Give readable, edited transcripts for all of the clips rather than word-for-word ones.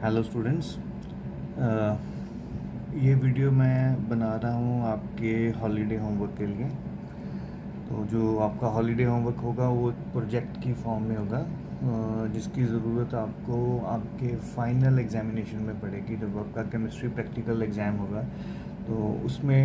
Hello students. ये video मैं बना रहा हूँ आपके हॉलीडे होमवर्क के लिए। तो जो आपका हॉलीडे होमवर्क होगा वो प्रोजेक्ट की फॉर्म में होगा, जिसकी ज़रूरत आपको आपके फाइनल एग्जामिनेशन में पड़ेगी। जब आपका केमिस्ट्री प्रैक्टिकल एग्ज़ाम होगा तो उसमें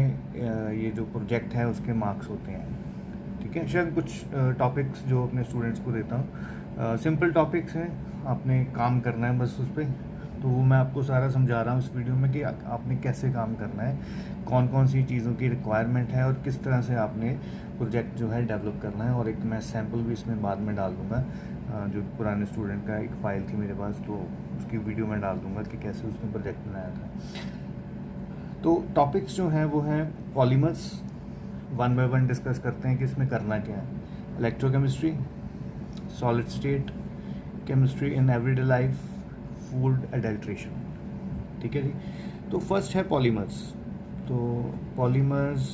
ये जो प्रोजेक्ट है उसके मार्क्स होते हैं। ठीक है, शायद कुछ टॉपिक्स जो अपने स्टूडेंट्स को देता हूँ सिंपल टॉपिक्स हैं, आपने काम करना है बस उस पर। तो वो मैं आपको सारा समझा रहा हूँ इस वीडियो में कि आपने कैसे काम करना है, कौन कौन सी चीज़ों की रिक्वायरमेंट है और किस तरह से आपने प्रोजेक्ट जो है डेवलप करना है। और एक मैं सैम्पल भी इसमें बाद में डाल दूँगा, जो पुराने स्टूडेंट का एक फ़ाइल थी मेरे पास, तो उसकी वीडियो मैं डाल दूँगा कि कैसे उसने प्रोजेक्ट बनाया था। तो टॉपिक्स जो हैं वो हैं polymers. One by one discuss करते हैं कि इसमें करना क्या है। Electrochemistry, solid state chemistry in everyday life, food adulteration. ठीक है जी। तो फर्स्ट है पॉलीमर्स। तो पॉलीमर्स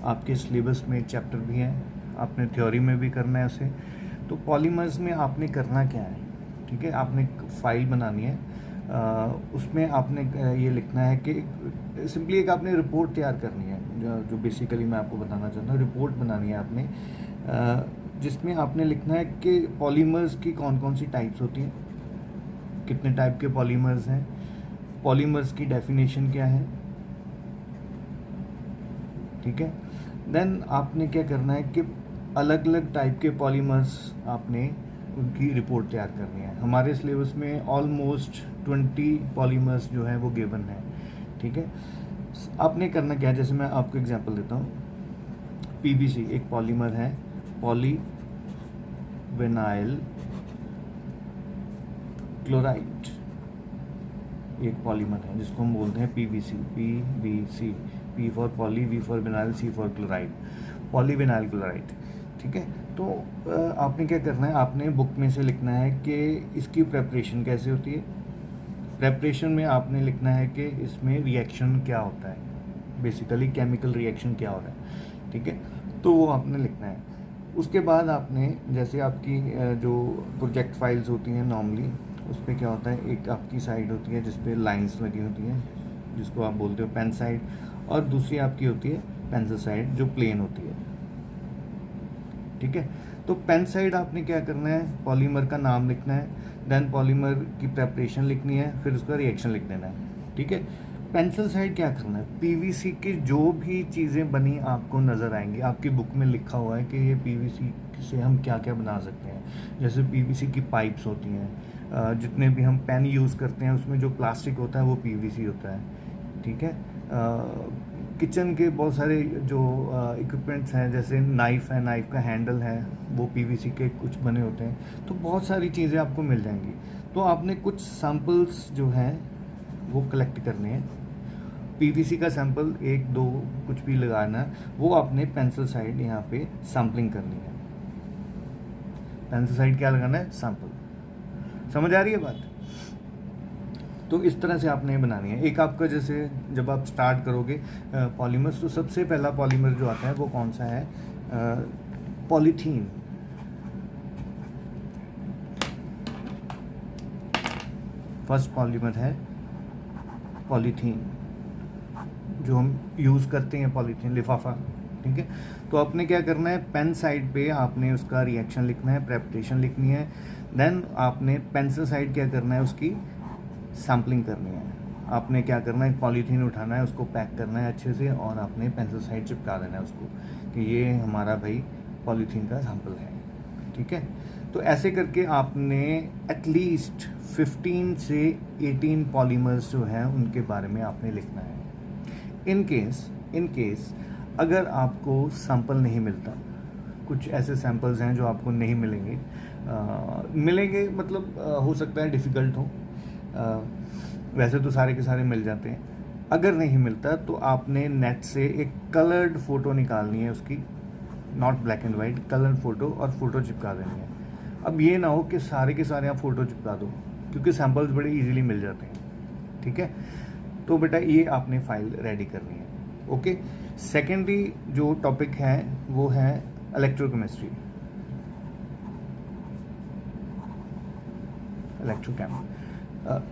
आपके सिलेबस में एक चैप्टर भी है, आपने थ्योरी में भी करना है उसे। तो पॉलीमर्स में आपने करना क्या है, ठीक है, आपने फाइल बनानी है, उसमें आपने ये लिखना है कि सिंपली एक आपने रिपोर्ट तैयार करनी है, जो बेसिकली मैं आपको बताना चाहता हूँ। रिपोर्ट बनानी है आपने, जिसमें आपने लिखना है कि पॉलीमर्स की कौन कौन सी टाइप्स होती हैं, कितने टाइप के पॉलीमर्स हैं, पॉलीमर्स की डेफिनेशन क्या है। ठीक है, देन आपने क्या करना है कि अलग अलग टाइप के पॉलीमर्स आपने उनकी रिपोर्ट तैयार करनी है। हमारे सिलेबस में ऑलमोस्ट 20 पॉलीमर्स जो है वो गिवन है। ठीक है, आपने करना क्या है, जैसे मैं आपको एग्जांपल देता हूँ। पीवीसी एक पॉलीमर है, पॉली विनाइल क्लोराइड, एक पॉलीमर है जिसको हम बोलते हैं PVC. PVC, P for poly, V for vinyl, C for chloride, poly vinyl chloride. ठीक है, तो आपने क्या करना है, आपने बुक में से लिखना है कि इसकी प्रेपरेशन कैसे होती है। प्रेपरेशन में आपने लिखना है कि इसमें रिएक्शन क्या होता है, बेसिकली केमिकल रिएक्शन क्या होता है। ठीक है, तो वो आपने लिखना है। उसके बाद आपने, जैसे आपकी जो प्रोजेक्ट फाइल्स होती हैं नॉर्मली, उस पर क्या होता है, एक आपकी साइड होती है जिस पे लाइंस लगी होती हैं, जिसको आप बोलते हो पेन साइड, और दूसरी आपकी होती है पेंसिल साइड जो प्लेन होती है। ठीक है, तो पेन साइड आपने क्या करना है, पॉलीमर का नाम लिखना है, देन पॉलीमर की प्रेपरेशन लिखनी है, फिर उसका रिएक्शन लिख देना है। ठीक है, पेंसिल साइड क्या करना है, पीवीसी की जो भी चीज़ें बनी आपको नज़र आएंगी, आपकी बुक में लिखा हुआ है कि ये पीवीसी से हम क्या क्या बना सकते हैं। जैसे पीवीसी की पाइप्स होती हैं, जितने भी हम पेन यूज़ करते हैं उसमें जो प्लास्टिक होता है वो पीवीसी होता है। ठीक है, किचन के बहुत सारे जो इक्विपमेंट्स हैं, जैसे नाइफ़ है, नाइफ़ का हैंडल है, वो पीवीसी के कुछ बने होते हैं। तो बहुत सारी चीज़ें आपको मिल जाएंगी। तो आपने कुछ सैम्पल्स जो हैं वो कलेक्ट करने हैं। पीवीसी का सैंपल एक दो कुछ भी लगाना, वो आपने पेंसिल साइड यहाँ पे सैम्पलिंग करनी है। पेंसिल साइड क्या लगाना है, सैंपल। समझ आ रही है बात। तो इस तरह से आपने बनानी है। एक आपका, जैसे जब आप स्टार्ट करोगे पॉलीमर्स, तो सबसे पहला पॉलीमर जो आता है वो कौन सा है, पॉलीथीन। फर्स्ट पॉलीमर है पॉलीथीन, जो हम यूज़ करते हैं पॉलीथीन, लिफाफा। ठीक है, तो आपने क्या करना है, पेन साइड पे आपने उसका रिएक्शन लिखना है, प्रेपरेशन लिखनी है, देन आपने पेंसिल साइड क्या करना है, उसकी सैम्पलिंग करनी है। आपने क्या करना है, पॉलीथीन उठाना है, उसको पैक करना है अच्छे से, और आपने पेंसिल साइड चिपका देना है उसको कि ये हमारा भाई पॉलीथीन का सैंपल है। ठीक है, तो ऐसे करके आपने एटलीस्ट 15 से 18 पॉलीमर्स जो हैं उनके बारे में आपने लिखना है। इन केस अगर आपको सैंपल नहीं मिलता, कुछ ऐसे सैंपल्स हैं जो आपको नहीं मिलेंगे, मिलेंगे मतलब हो सकता है डिफ़िकल्ट हो, वैसे तो सारे के सारे मिल जाते हैं। अगर नहीं मिलता तो आपने नेट से एक कलर्ड फ़ोटो निकालनी है उसकी, not black and white, coloured photo, और फ़ोटो चिपका देनी है। अब ये ना हो कि सारे के सारे आप फ़ोटो चिपका दो, क्योंकि सैंपल्स बड़े इजीली मिल जाते हैं। ठीक है, तो बेटा ये आपने फाइल रेडी करनी है। ओके, सेकेंडरी जो टॉपिक है वो है इलेक्ट्रोकेमिस्ट्री, इलेक्ट्रोकेम।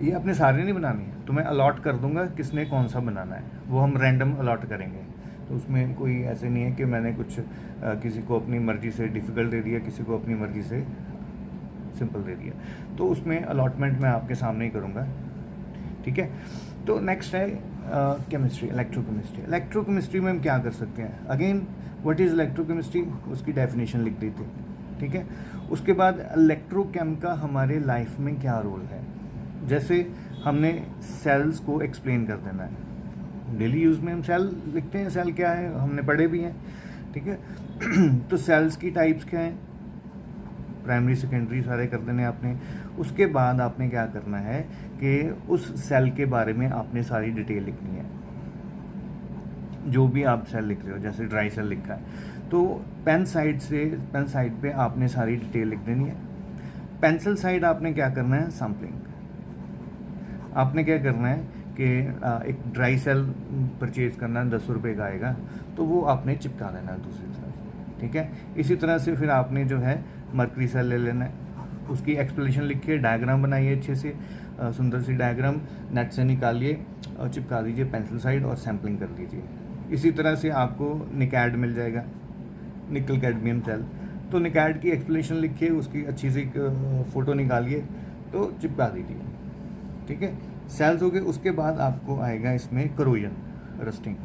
ये अपने सारे नहीं बनानी है, तो मैं अलॉट कर दूंगा किसने कौन सा बनाना है, वो हम रैंडम अलॉट करेंगे। तो उसमें कोई ऐसे नहीं है कि मैंने कुछ किसी को अपनी मर्ज़ी से डिफ़िकल्ट दे दिया, किसी को अपनी मर्ज़ी से सिंपल दे दिया। तो उसमें अलॉटमेंट मैं आपके सामने ही करूँगा, ठीक है। तो नेक्स्ट है केमिस्ट्री, इलेक्ट्रोकेमिस्ट्री। इलेक्ट्रोकेमिस्ट्री में हम क्या कर सकते हैं, अगेन व्हाट इज़ इलेक्ट्रोकेमिस्ट्री, उसकी डेफिनेशन लिख दी थी, ठीक है। उसके बाद इलेक्ट्रोकेम का हमारे लाइफ में क्या रोल है, जैसे हमने सेल्स को एक्सप्लेन कर देना है, डेली यूज़ में हम सेल लिखते हैं, सेल क्या है हमने पढ़े भी हैं, ठीक है। तो सेल्स की टाइप्स क्या हैं, प्राइमरी सेकेंडरी सारे कर देने आपने। उसके बाद आपने क्या करना है कि उस सेल के बारे में आपने सारी डिटेल लिखनी है, जो भी आप सेल लिख रहे हो, जैसे ड्राई सेल लिखा है तो पेन साइड पे आपने सारी डिटेल लिख देनी है। पेंसिल साइड आपने क्या करना है, सैम्पलिंग। आपने क्या करना है कि एक ड्राई सेल परचेज करना है, 10 रुपये का आएगा, तो वो आपने चिपका देना है दूसरी तरफ, ठीक है। इसी तरह से फिर आपने जो है मर्करी सेल ले लेना है, उसकी एक्सप्लेनेशन लिखिए, डायग्राम बनाइए अच्छे से, सुंदर सी डायग्राम नेट से निकालिए और चिपका दीजिए पेंसिल साइड और सैम्पलिंग कर दीजिए। इसी तरह से आपको निकैड मिल जाएगा, निकल कैडमियम सेल, तो निकैड की एक्सप्लेनेशन लिखिए, उसकी अच्छी सी फ़ोटो निकालिए तो चिपका दीजिए, ठीक है। सेल्स हो गए, उसके बाद आपको आएगा इसमें करोजन, रस्टिंग।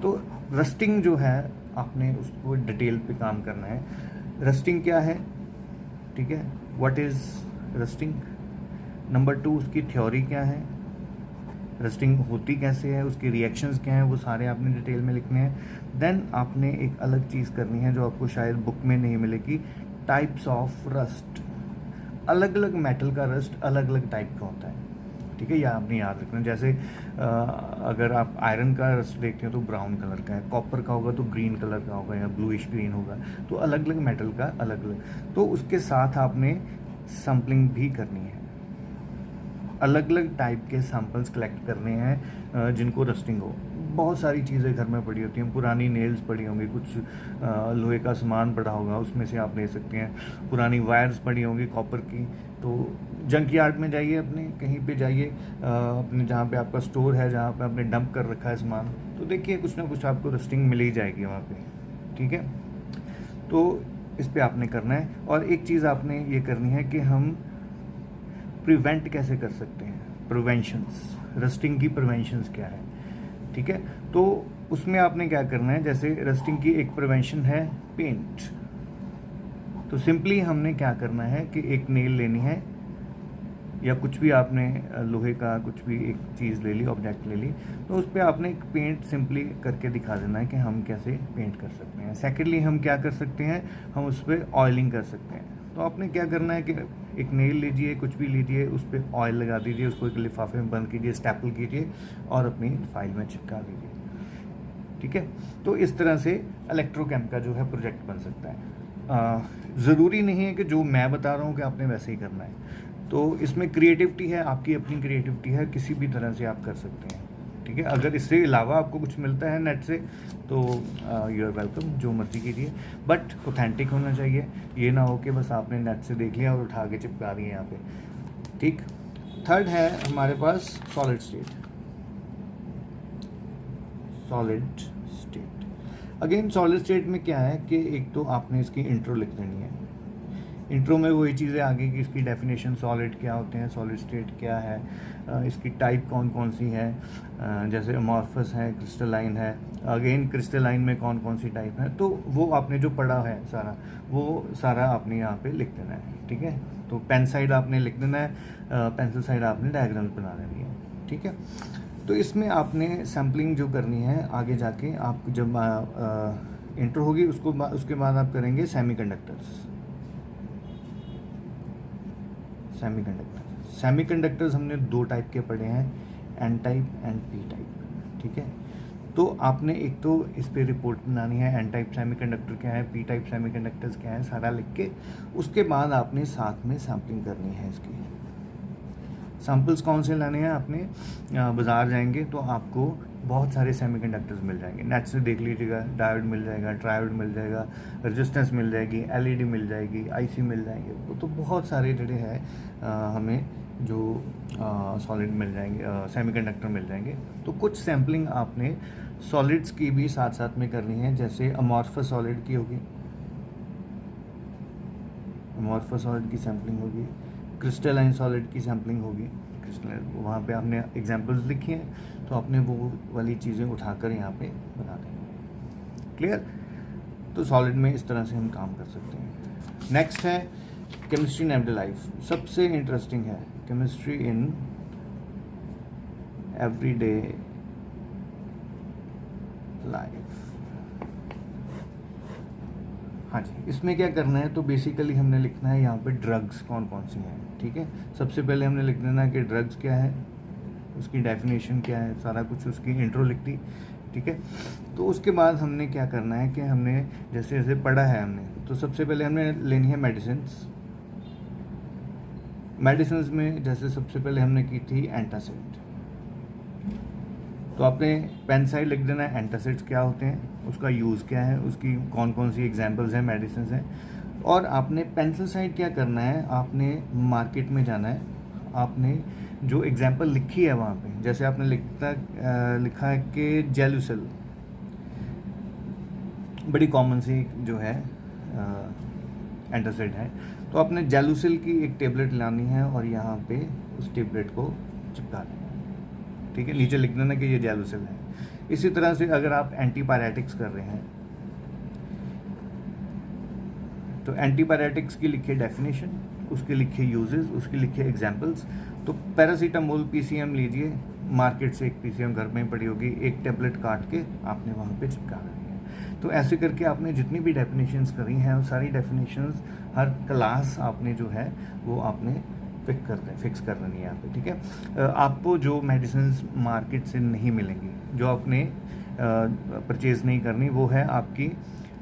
तो रस्टिंग जो है आपने उसको डिटेल पे काम करना है, रस्टिंग क्या है, ठीक है, व्हाट इज़ रस्टिंग। नंबर 2 उसकी थ्योरी क्या है, रस्टिंग होती कैसे है, उसके रिएक्शंस क्या हैं, वो सारे आपने डिटेल में लिखने हैं। देन आपने एक अलग चीज़ करनी है जो आपको शायद बुक में नहीं मिलेगी, टाइप्स ऑफ रस्ट। अलग अलग मेटल का रस्ट अलग अलग टाइप का होता है, ठीक है, यह आपने याद रखना। जैसे अगर आप आयरन का रस्ट देखते हो तो ब्राउन कलर का है, कॉपर का होगा तो ग्रीन कलर का होगा या ब्लूइश ग्रीन होगा, तो अलग अलग मेटल का अलग अलग। तो उसके साथ आपने सैम्पलिंग भी करनी है, अलग अलग टाइप के सैंपल्स कलेक्ट करने हैं जिनको रस्टिंग हो। बहुत सारी चीज़ें घर में पड़ी होती हैं, पुरानी नेल्स पड़ी होंगी, कुछ लोहे का सामान पड़ा होगा, उसमें से आप ले सकते हैं, पुरानी वायर्स पड़ी होंगी कॉपर की। तो जंक यार्ड में जाइए, अपने कहीं पे जाइए, अपने जहाँ पे आपका स्टोर है, जहाँ पे आपने डंप कर रखा है सामान, तो देखिए कुछ ना कुछ आपको रस्टिंग मिल ही जाएगी वहाँ पे, ठीक है। तो इस पर आपने करना है। और एक चीज़ आपने ये करनी है कि हम प्रिवेंट कैसे कर सकते हैं, प्रिवेंशंस, रस्टिंग की प्रिवेंशंस क्या है, ठीक है। तो उसमें आपने क्या करना है, जैसे रस्टिंग की एक प्रिवेंशन है पेंट। तो सिंपली हमने क्या करना है कि एक नेल लेनी है या कुछ भी आपने लोहे का कुछ भी एक चीज़ ले ली, ऑब्जेक्ट ले ली, तो उस पर आपने एक पेंट सिंपली करके दिखा देना है कि हम कैसे पेंट कर सकते हैं। सेकेंडली हम क्या कर सकते हैं, हम उस पर ऑयलिंग कर सकते हैं। तो आपने क्या करना है कि एक नेल लीजिए, कुछ भी लीजिए, उस पर ऑयल लगा दीजिए, उसको एक लिफाफे में बंद कीजिए, स्टेपल कीजिए और अपनी फाइल में चिपका दीजिए, ठीक है। तो इस तरह से इलेक्ट्रोकेम का जो है प्रोजेक्ट बन सकता है। ज़रूरी नहीं है कि जो मैं बता रहा हूँ कि आपने वैसे ही करना है, तो इसमें क्रिएटिविटी है, आपकी अपनी क्रिएटिविटी है, किसी भी तरह से आप कर सकते हैं, ठीक है। अगर इससे अलावा आपको कुछ मिलता है नेट से तो यू आर वेलकम, जो मर्जी कीजिए, बट ऑथेंटिक होना चाहिए। ये ना हो कि बस आपने नेट से देख लिया और उठा के चिपका दिए यहाँ पे, ठीक। थर्ड है हमारे पास solid state. Solid state, again solid state में क्या है कि एक तो आपने इसकी इंट्रो लिख देनी है। इंट्रो में वही चीज़ें आगे कि इसकी डेफिनेशन, सॉलिड क्या होते हैं, सॉलिड स्टेट क्या है, इसकी टाइप कौन कौन सी है, जैसे अमॉर्फस है, क्रिस्टलाइन है, अगेन क्रिस्टलाइन में कौन कौन सी टाइप है, तो वो आपने जो पढ़ा है सारा, वो सारा आपने यहाँ पे लिख देना है, ठीक है। तो पेन साइड आपने लिख देना है, पेंसिल साइड आपने डायग्राम बना देनी है, ठीक है। तो इसमें आपने सैम्पलिंग जो करनी है आगे जाके, आप जब इंट्रो होगी उसके बाद आप करेंगे सेमीकंडक्टर्स। सेमीकंडक्टर्स हमने 2 टाइप के पढ़े हैं, N type and P type, ठीक है। तो आपने एक तो इस पे रिपोर्ट बनानी है, एन टाइप सेमीकंडक्टर क्या है, पी टाइप सेमीकंडक्टर्स क्या है, सारा लिख के उसके बाद आपने साथ में सैम्पलिंग करनी है इसकी। सैम्पल्स कौन से लाने हैं, आपने बाज़ार जाएंगे तो आपको बहुत सारे सेमीकंडक्टर्स मिल जाएंगे। नेट से देख लीजिएगा, डायोड मिल जाएगा, ट्रायोड मिल जाएगा, रेजिस्टेंस मिल जाएगी, एलईडी मिल जाएगी, आईसी मिल जाएंगे, तो बहुत सारे जो है हमें जो सॉलिड मिल जाएंगे, सेमीकंडक्टर मिल जाएंगे। तो कुछ सैम्पलिंग आपने सॉलिड्स की भी साथ साथ में करनी है, जैसे अमॉर्फस सॉलिड की होगी, अमॉर्फस सॉलिड की सैम्पलिंग होगी, क्रिस्टलाइन सॉलिड की सैम्पलिंग होगी। क्रिस्टलाइन वहाँ पे आपने एग्जांपल्स लिखी हैं, तो आपने वो वाली चीज़ें उठाकर यहाँ पे बना देंगे। क्लियर? तो सॉलिड में इस तरह से हम काम कर सकते हैं। नेक्स्ट है केमिस्ट्री इन एवरीडे लाइफ, सबसे इंटरेस्टिंग है केमिस्ट्री इन एवरीडे लाइफ। हाँ जी, इसमें क्या करना है, तो बेसिकली हमने लिखना है यहाँ पे ड्रग्स कौन कौन सी हैं। ठीक है, सबसे पहले हमने लिख देना कि ड्रग्स क्या है, उसकी डेफिनेशन क्या है, सारा कुछ उसकी इंट्रो लिख दी। ठीक है, तो उसके बाद हमने क्या करना है कि हमने जैसे जैसे पढ़ा है हमने, तो सबसे पहले हमने लेनी है मेडिसिन्स। मेडिसिन्स में जैसे सबसे पहले हमने की थी एंटासिड, तो आपने पेन साइड लिख देना है एंटासिड्स क्या होते हैं, उसका यूज़ क्या है, उसकी कौन कौन सी एग्जांपल्स हैं, मेडिसिन हैं। और आपने पेंसिल साइड क्या करना है, आपने मार्केट में जाना है, आपने जो एग्जांपल लिखी है वहाँ पे, जैसे आपने लिखा है कि जेलुसिल बड़ी कॉमन सी जो है एंटासिड है, तो आपने जेलुसिल की एक टेबलेट लानी है और यहाँ पे उस टेबलेट को चिपका देना। ठीक है, नीचे लिख देना कि ये जेलुसिल है। इसी तरह से अगर आप एंटीपायरेटिक्स कर रहे हैं, तो एंटीपायरेटिक्स की लिखिए डेफिनेशन, उसके लिखिए यूजेस, उसके लिखिए एग्जांपल्स। तो पैरासीटामोल पीसीएम लीजिए, मार्केट से एक पीसीएम घर में पड़ी होगी, एक टेबलेट काट के आपने वहाँ पे चिपका देनी है। तो ऐसे करके आपने जितनी भी डेफिनेशंस करी हैं, वो सारी डेफिनेशंस हर क्लास आपने जो है वो आपने फिक्स कर देनी है यहाँ पे। ठीक है, आपको जो मेडिसिन मार्केट से नहीं मिलेंगी, जो आपने परचेज़ नहीं करनी, वो है आपकी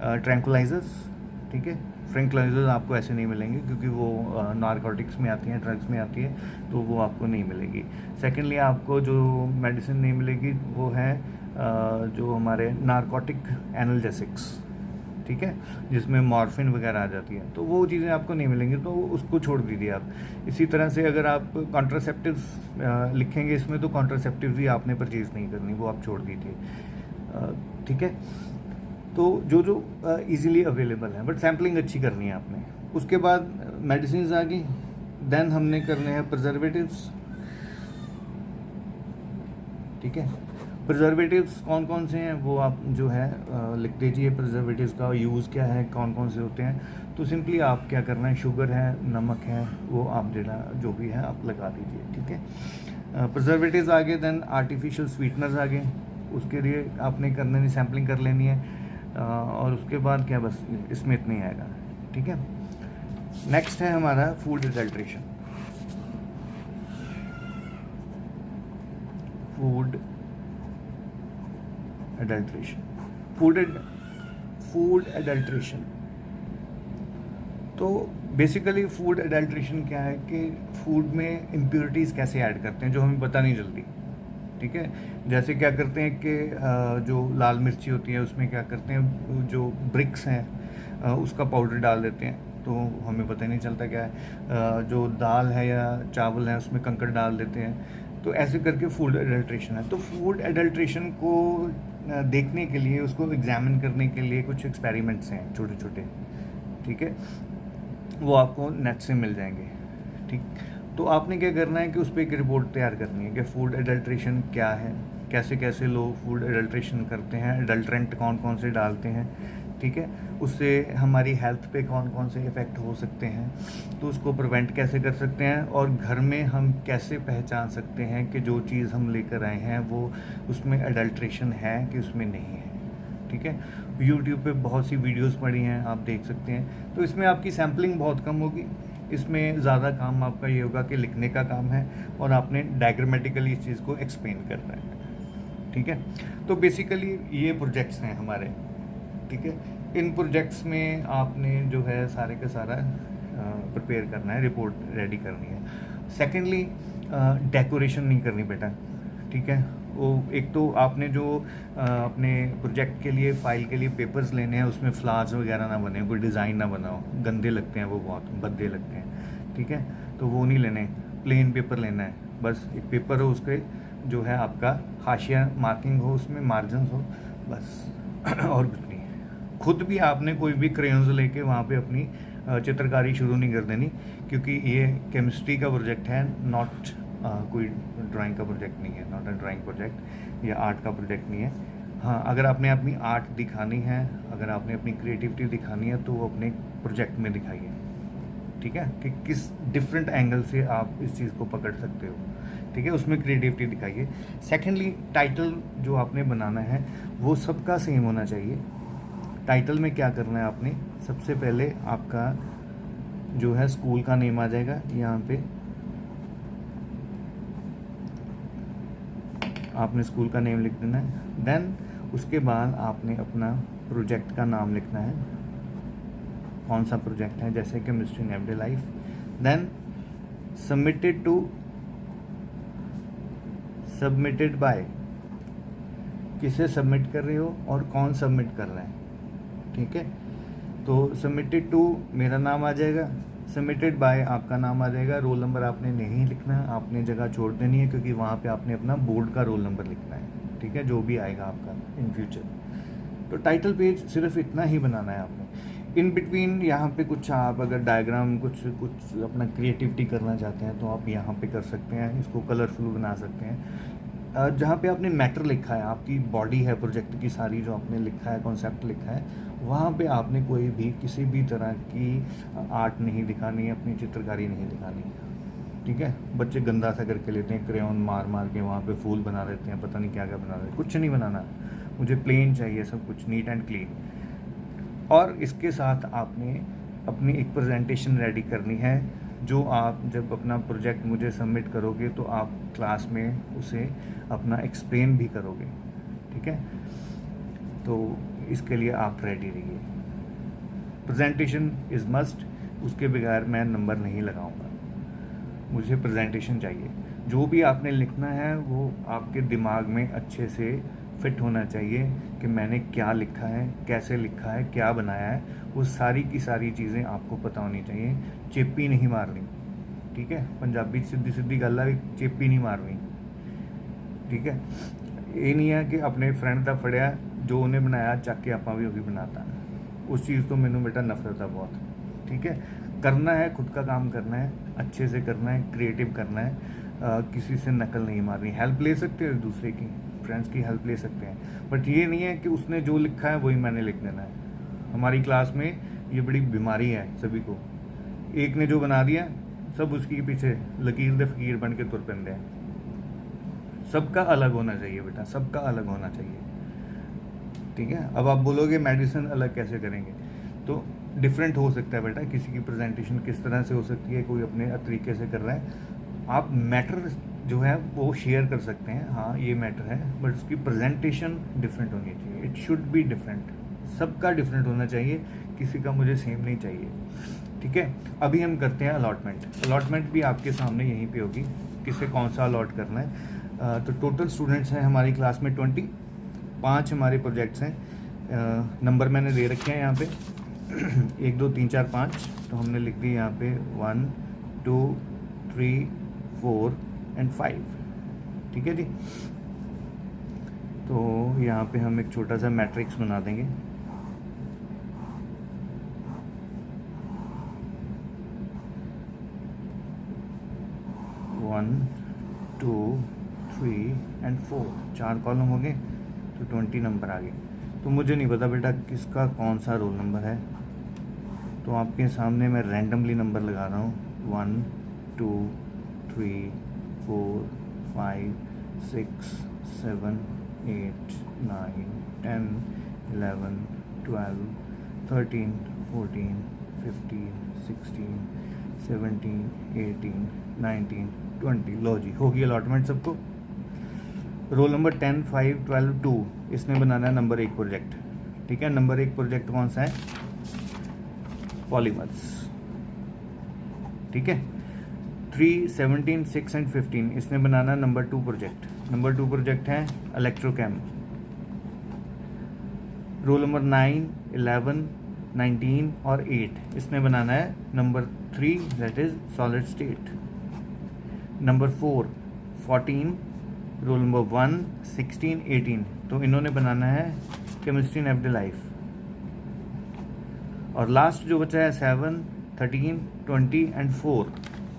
ट्रैंकुलाइजर्स। ठीक है, ट्रैंकुलाइजर्स आपको ऐसे नहीं मिलेंगे क्योंकि वो नारकोटिक्स में आती हैं, ड्रग्स में आती है, तो वो आपको नहीं मिलेगी। सेकेंडली आपको जो मेडिसिन नहीं मिलेगी वो है जो हमारे नारकोटिक एनाल्जेसिक्स, ठीक है, जिसमें मॉर्फिन वगैरह आ जाती है, तो वो चीज़ें आपको नहीं मिलेंगी, तो उसको छोड़ दीजिए आप। इसी तरह से अगर आप कॉन्ट्रासेप्टिव्स लिखेंगे इसमें, तो कॉन्ट्रासेप्टिव्स भी आपने परचेज़ नहीं करनी, वो आप छोड़ दीजिए। ठीक है, तो जो जो ईज़िली अवेलेबल है, बट सैम्पलिंग अच्छी करनी है आपने। उसके बाद मेडिसिन आ गई, देन हमने करने हैं प्रिजर्वेटिव्स। ठीक है, प्रिजर्वेटिव्स कौन कौन से हैं वो आप जो है लिख दीजिए, प्रिजर्वेटिव्स का यूज़ क्या है, कौन कौन से होते हैं। तो सिंपली आप क्या करना है, शुगर है, नमक है, वो आप जो भी है आप लगा दीजिए। ठीक है, प्रिजर्वेटिव्स आ गए, देन आर्टिफिशियल स्वीटनर्स आ गए, उसके लिए आपने करने नहीं, सैम्पलिंग कर लेनी है, और उसके बाद क्या, बस इसमें इतना ही आएगा। ठीक है, नेक्स्ट है हमारा फूड एडल्ट्रेशन। फूड एडल्ट्रेशन, तो बेसिकली फूड एडल्ट्रेशन क्या है कि फूड में इम्प्योरिटीज़ कैसे ऐड करते हैं जो हमें पता नहीं चलती। ठीक है, जैसे क्या करते हैं कि जो लाल मिर्ची होती है उसमें क्या करते हैं, जो ब्रिक्स हैं उसका पाउडर डाल देते हैं, तो हमें पता ही नहीं चलता क्या है। जो दाल है या चावल है उसमें कंकड़ डाल देते हैं, तो ऐसे करके फूड एडल्ट्रेशन है। तो फूड एडल्ट्रेशन को देखने के लिए, उसको एग्जामिन करने के लिए कुछ एक्सपेरिमेंट्स हैं छोटे छोटे। ठीक है, वो आपको नेट से मिल जाएंगे। ठीक, तो आपने क्या करना है कि उस पर एक रिपोर्ट तैयार करनी है कि फूड एडल्ट्रेशन क्या है, कैसे कैसे लोग फूड एडल्ट्रेशन करते हैं, एडल्ट्रेंट कौन कौन से डालते हैं। ठीक है, उससे हमारी हेल्थ पे कौन कौन से इफ़ेक्ट हो सकते हैं, तो उसको प्रिवेंट कैसे कर सकते हैं, और घर में हम कैसे पहचान सकते हैं कि जो चीज़ हम लेकर आए हैं वो उसमें एडल्ट्रेशन है कि उसमें नहीं है। ठीक है, यूट्यूब पे बहुत सी वीडियोस पड़ी हैं, आप देख सकते हैं। तो इसमें आपकी सैम्पलिंग बहुत कम होगी, इसमें ज़्यादा काम आपका ये होगा कि लिखने का काम है और आपने डायग्रामेटिकली इस चीज़ को एक्सप्लेन करना है। ठीक है, तो बेसिकली ये प्रोजेक्ट्स हैं हमारे। ठीक है, इन प्रोजेक्ट्स में आपने जो है सारे का सारा प्रिपेयर करना है, रिपोर्ट रेडी करनी है। सेकेंडली डेकोरेशन नहीं करनी बेटा, ठीक है। वो एक तो आपने जो अपने प्रोजेक्ट के लिए फाइल के लिए पेपर्स लेने हैं उसमें फ्लावर्स वगैरह ना बने, कोई डिज़ाइन ना बनाओ, गंदे लगते हैं वो, बहुत भद्दे लगते हैं, ठीक है। तो वो नहीं लेने, प्लेन पेपर लेना है, बस एक पेपर हो, उसके जो है आपका हाशिया मार्किंग हो, उसमें मार्जिन हो, बस और कुछ नहीं है। खुद भी आपने कोई भी क्रेयॉन्स लेके वहाँ पे अपनी चित्रकारी शुरू नहीं कर देनी, क्योंकि ये केमिस्ट्री का प्रोजेक्ट है, नॉट कोई ड्राइंग का प्रोजेक्ट नहीं है, नॉट अ ड्राइंग प्रोजेक्ट या आर्ट का प्रोजेक्ट नहीं है। हाँ, अगर आपने अपनी आर्ट दिखानी है, अगर आपने अपनी क्रिएटिविटी दिखानी है तो वो अपने प्रोजेक्ट में दिखाइए, ठीक है, कि किस डिफरेंट एंगल से आप इस चीज़ को पकड़ सकते हो, ठीक है, उसमें क्रिएटिविटी दिखाइए। सेकेंडली, टाइटल जो आपने बनाना है वो सबका सेम होना चाहिए। टाइटल में क्या करना है आपने, सबसे पहले आपका जो है स्कूल का नेम आ जाएगा, यहाँ पे आपने स्कूल का नेम लिख देना है। देन उसके बाद आपने अपना प्रोजेक्ट का नाम लिखना है, कौन सा प्रोजेक्ट है, जैसे chemistry in everyday life. Then submitted by, किसे सबमिट कर रहे हो और कौन सबमिट कर रहा है, ठीक है। तो सबमिटेड टू मेरा नाम आ जाएगा, सबमिटेड बाय आपका नाम आ जाएगा। रोल नंबर आपने नहीं लिखना है, आपने जगह छोड़ देनी है, क्योंकि वहाँ पे आपने अपना बोर्ड का रोल नंबर लिखना है, ठीक है, जो भी आएगा आपका इन फ्यूचर। तो टाइटल पेज सिर्फ इतना ही बनाना है आपने। इन बिटवीन यहाँ पे कुछ आप अगर डायग्राम कुछ अपना क्रिएटिविटी करना चाहते हैं तो आप यहाँ पे कर सकते हैं, इसको कलरफुल बना सकते हैं। जहाँ पे आपने मैटर लिखा है, आपकी बॉडी है प्रोजेक्ट की सारी, जो आपने लिखा है, कॉन्सेप्ट लिखा है, वहाँ पे आपने कोई भी किसी भी तरह की आर्ट नहीं दिखानी है, अपनी चित्रकारी नहीं दिखानी है, ठीक है। बच्चे गंदा सा करके लेते हैं, क्रेयॉन मार मार के वहाँ पे फूल बना देते हैं, पता नहीं क्या क्या बना देते हैं, कुछ नहीं बनाना। मुझे प्लेन चाहिए सब कुछ, नीट एंड क्लीन। और इसके साथ आपने अपनी एक प्रेजेंटेशन रेडी करनी है, जो आप जब अपना प्रोजेक्ट मुझे सबमिट करोगे तो आप क्लास में उसे अपना एक्सप्लेन भी करोगे, ठीक है। तो इसके लिए आप रेडी रहिए। प्रेजेंटेशन इज़ मस्ट, उसके बगैर मैं नंबर नहीं लगाऊंगा, मुझे प्रेजेंटेशन चाहिए। जो भी आपने लिखना है वो आपके दिमाग में अच्छे से फिट होना चाहिए कि मैंने क्या लिखा है, कैसे लिखा है, क्या बनाया है, वो सारी की सारी चीज़ें आपको पता होनी चाहिए। चेपी नहीं मारनी, ठीक है, पंजाबी सीधी सीधी गल है, चेपी नहीं मारनी, ठीक है। ये नहीं है कि अपने फ्रेंड का फड़िया जो उन्हें बनाया चक के आपा भी वही बनाता, उस चीज़ तो मैनू बेटा नफरत है बहुत, ठीक है। करना है, खुद का काम करना है, अच्छे से करना है, क्रिएटिव करना है, किसी से नकल नहीं मारनी। हेल्प ले सकते हो दूसरे की, फ्रेंड्स की हेल्प ले सकते हैं, बट ये नहीं है कि उसने जो लिखा है वही मैंने लिख देना है। हमारी क्लास में ये बड़ी बीमारी है सभी को, एक ने जो बना दिया सब उसके पीछे लकीर दे फकीर बन के तुर पेंदे हैं। सबका अलग होना चाहिए बेटा, सबका अलग होना चाहिए, ठीक है। अब आप बोलोगे मेडिसिन अलग कैसे करेंगे, तो डिफरेंट हो सकता है बेटा, किसी की प्रेजेंटेशन किस तरह से हो सकती है, कोई अपने तरीके से कर रहा है। आप मैटर जो है वो शेयर कर सकते हैं, हाँ ये मैटर है, बट उसकी प्रेजेंटेशन डिफरेंट होनी चाहिए, इट शुड बी डिफरेंट, सबका डिफरेंट होना चाहिए, किसी का मुझे सेम नहीं चाहिए, ठीक है। अभी हम करते हैं अलॉटमेंट। अलॉटमेंट भी आपके सामने यहीं पे होगी, किसे कौन सा अलॉट करना है। तो टोटल स्टूडेंट्स हैं हमारी क्लास में 20, 5 हमारे प्रोजेक्ट्स हैं। नंबर मैंने दे रखे हैं यहाँ पे 1 2 3 4 5, तो हमने लिख दी यहाँ पे 1 2 3 4 एंड 5, ठीक है जी। तो यहाँ पे हम एक छोटा सा मैट्रिक्स बना देंगे, वन 2 3 एंड 4, 4 कॉलम हो गए, तो 20 नंबर आ गए। तो मुझे नहीं पता बेटा किसका कौन सा रोल नंबर है, तो आपके सामने मैं रैंडमली नंबर लगा रहा हूँ, 1 2 3 4 5 6 7 8 9 10 11 12 13 14 15 16 17 18 19 20। लो जी, होगी अलॉटमेंट सबको। रोल नंबर 10 5 12 2, इसने बनाना है नंबर 1 प्रोजेक्ट, ठीक है। नंबर 1 प्रोजेक्ट कौन सा है, पॉलीमर्स, ठीक है। 3, 17, 6 एंड 15 इसने बनाना नंबर 2 प्रोजेक्ट। नंबर 2 प्रोजेक्ट है इलेक्ट्रोकेम। रोल नंबर 9, 11, 19 और 8 इसने बनाना है number 3 that is solid state. Number 4, 14, roll number 1, 16, 18 तो इन्होंने बनाना है केमिस्ट्री इन एवरीडे लाइफ। और लास्ट जो बचा है 7, 13, 20 एंड 4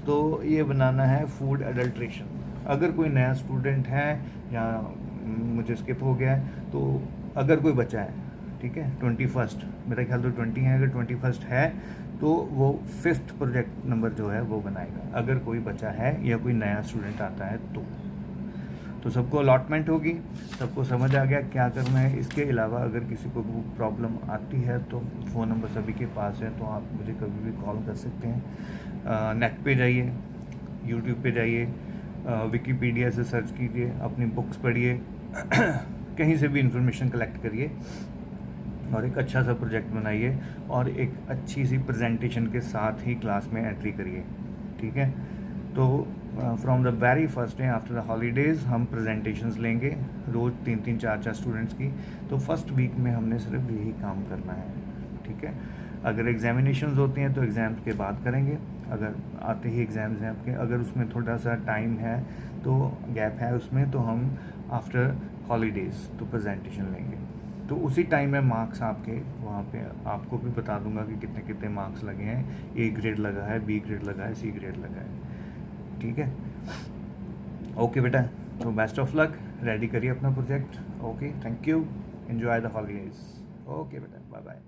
तो ये बनाना है फूड एडल्ट्रेशन। अगर कोई नया स्टूडेंट है या मुझे स्किप हो गया है तो अगर कोई बचा है, ठीक है, 21st मेरा ख्याल तो 20 है, अगर 21st है तो वो 5th प्रोजेक्ट नंबर जो है वो बनाएगा, अगर कोई बचा है या कोई नया स्टूडेंट आता है तो सबको अलॉटमेंट होगी, सबको समझ आ गया क्या करना है। इसके अलावा अगर किसी को प्रॉब्लम आती है तो फ़ोन नंबर सभी के पास है, तो आप मुझे कभी भी कॉल कर सकते हैं। नेट पे जाइए, यूट्यूब पे जाइए, विकीपीडिया से सर्च कीजिए, अपनी बुक्स पढ़िए कहीं से भी इंफॉर्मेशन कलेक्ट करिए और एक अच्छा सा प्रोजेक्ट बनाइए और एक अच्छी सी प्रेजेंटेशन के साथ ही क्लास में एंट्री करिए, ठीक है। तो from the very first day after the holidays हम प्रेजेंटेशंस लेंगे रोज़ 3-3, 4-4 स्टूडेंट्स की। तो फर्स्ट वीक में हमने सिर्फ यही काम करना है, ठीक है। अगर एग्जामिनेशंस होती हैं तो एग्ज़ाम्स के बाद करेंगे, अगर आते ही एग्ज़ाम्स हैं आपके, अगर उसमें थोड़ा सा टाइम है तो गैप है उसमें, तो हम आफ्टर हॉलीडेज़ तो प्रेजेंटेशन लेंगे। तो उसी टाइम में मार्क्स आपके वहाँ पे आपको भी बता दूंगा कि कितने कितने मार्क्स लगे हैं, A ग्रेड लगा है, B ग्रेड लगा है, C ग्रेड लगा है, ठीक है। ओके बेटा, तो बेस्ट ऑफ लक, रेडी करिए अपना project. Okay, thank you, enjoy the holidays. Okay बेटा, बाय बाय।